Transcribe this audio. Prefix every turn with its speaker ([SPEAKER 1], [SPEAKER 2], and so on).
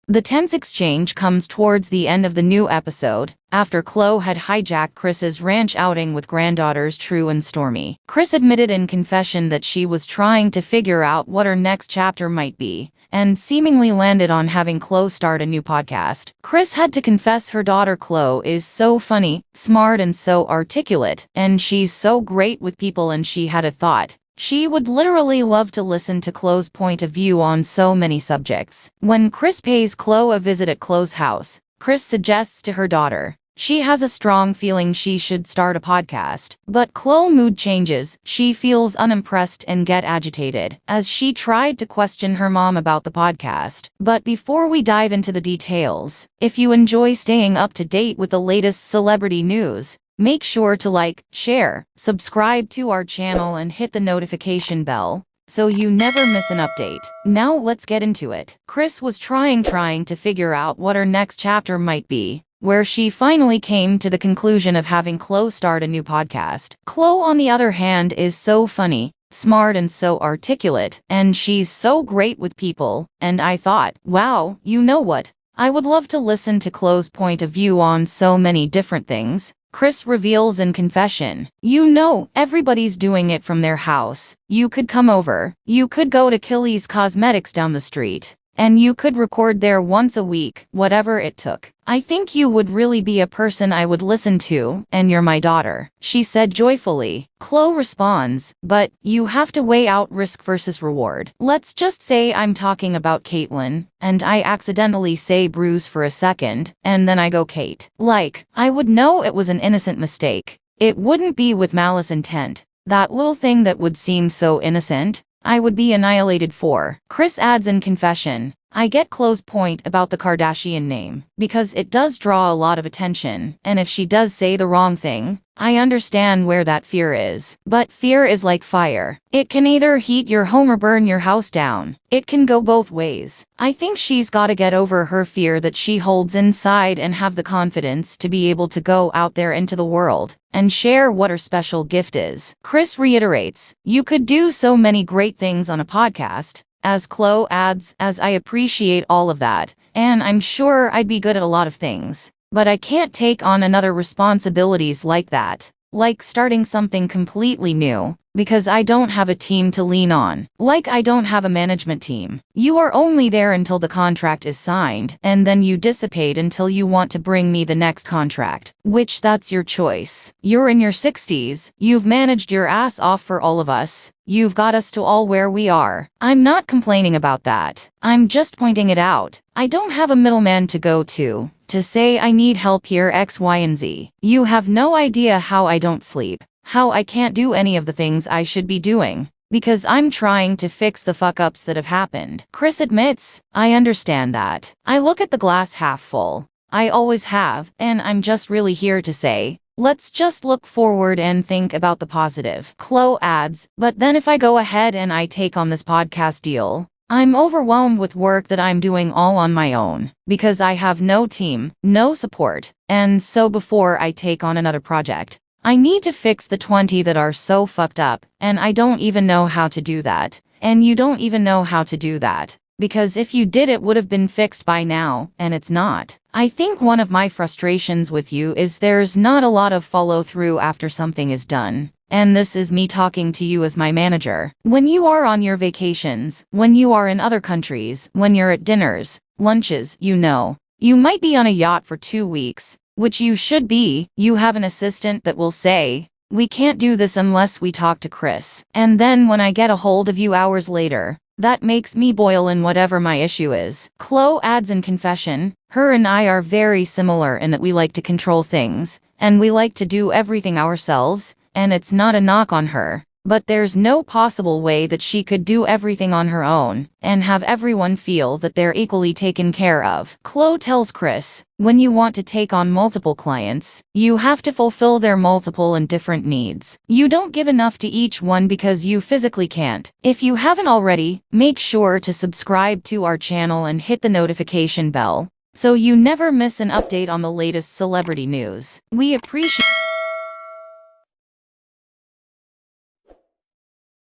[SPEAKER 1] The tense exchange comes towards the end of the new episode, after Khloe had hijacked Kris's ranch outing with granddaughters True and Stormy. Kris admitted in confession that she was trying to figure out what her next chapter might be, and seemingly landed on having Khloe start a new podcast. Kris had to confess her daughter Khloe is so funny, smart and so articulate, and she's so great with people, and she had a thought. She would literally love to listen to Khloe's point of view on so many subjects. When Kris pays Khloe a visit at Khloe's house, Kris suggests to her daughter, she has a strong feeling she should start a podcast. But Khloe's mood changes, she feels unimpressed and get agitated, as she tried to question her mom about the podcast. But before we dive into the details, if you enjoy staying up to date with the latest celebrity news, make sure to like, share, subscribe to our channel and hit the notification bell, so you never miss an update. Now let's get into it. Kris was trying to figure out what her next chapter might be, where she finally came to the conclusion of having Khloe start a new podcast. Khloe, on the other hand, is so funny, smart and so articulate, and she's so great with people, and I thought, wow, you know what? I would love to listen to Khloe's point of view on so many different things. Kris reveals in confession, you know, everybody's doing it from their house. You could come over, you could go to Khloe's Cosmetics down the street, and you could record there once a week, whatever it took. I think you would really be a person I would listen to, and you're my daughter, she said joyfully. Khloe responds, but you have to weigh out risk versus reward. Let's just say I'm talking about Caitlyn, and I accidentally say Bruce for a second, and then I go Kate. Like, I would know it was an innocent mistake. It wouldn't be with malice intent. That little thing that would seem so innocent, I would be annihilated for. Kris adds in confession, I get Khloe's point about the Kardashian name, because it does draw a lot of attention, and if she does say the wrong thing, I understand where that fear is. But fear is like fire. It can either heat your home or burn your house down. It can go both ways. I think she's gotta get over her fear that she holds inside and have the confidence to be able to go out there into the world and share what her special gift is. Kris reiterates, you could do so many great things on a podcast. As Khloe adds, as I appreciate all of that, and I'm sure I'd be good at a lot of things, but I can't take on another responsibilities like that, like starting something completely new, because I don't have a team to lean on. Like I don't have a management team. You are only there until the contract is signed, and then you dissipate until you want to bring me the next contract, which that's your choice. You're in your 60s, you've managed your ass off for all of us. You've got us to all where we are. I'm not complaining about that. I'm just pointing it out. I don't have a middleman to go to say I need help here X, Y, and Z. You have no idea how I don't sleep, how I can't do any of the things I should be doing, because I'm trying to fix the fuck-ups that have happened. Kris admits, I understand that. I look at the glass half full. I always have, and I'm just really here to say, let's just look forward and think about the positive. Khloe adds, but then if I go ahead and I take on this podcast deal, I'm overwhelmed with work that I'm doing all on my own, because I have no team, no support, and so before I take on another project, I need to fix the 20 that are so fucked up, and I don't even know how to do that, and you don't even know how to do that, because if you did it would have been fixed by now, and it's not. I think one of my frustrations with you is there's not a lot of follow-through after something is done. And this is me talking to you as my manager. When you are on your vacations, when you are in other countries, when you're at dinners, lunches, you know, you might be on a yacht for 2 weeks, which you should be. You have an assistant that will say, we can't do this unless we talk to Kris. And then when I get a hold of you hours later, that makes me boil in whatever my issue is. Khloe adds in confession, her and I are very similar in that we like to control things, and we like to do everything ourselves. And it's not a knock on her, but there's no possible way that she could do everything on her own and have everyone feel that they're equally taken care of. Khloe tells Kris, when you want to take on multiple clients, you have to fulfill their multiple and different needs. You don't give enough to each one because you physically can't. If you haven't already, make sure to subscribe to our channel and hit the notification bell, so you never miss an update on the latest celebrity news. We appreciate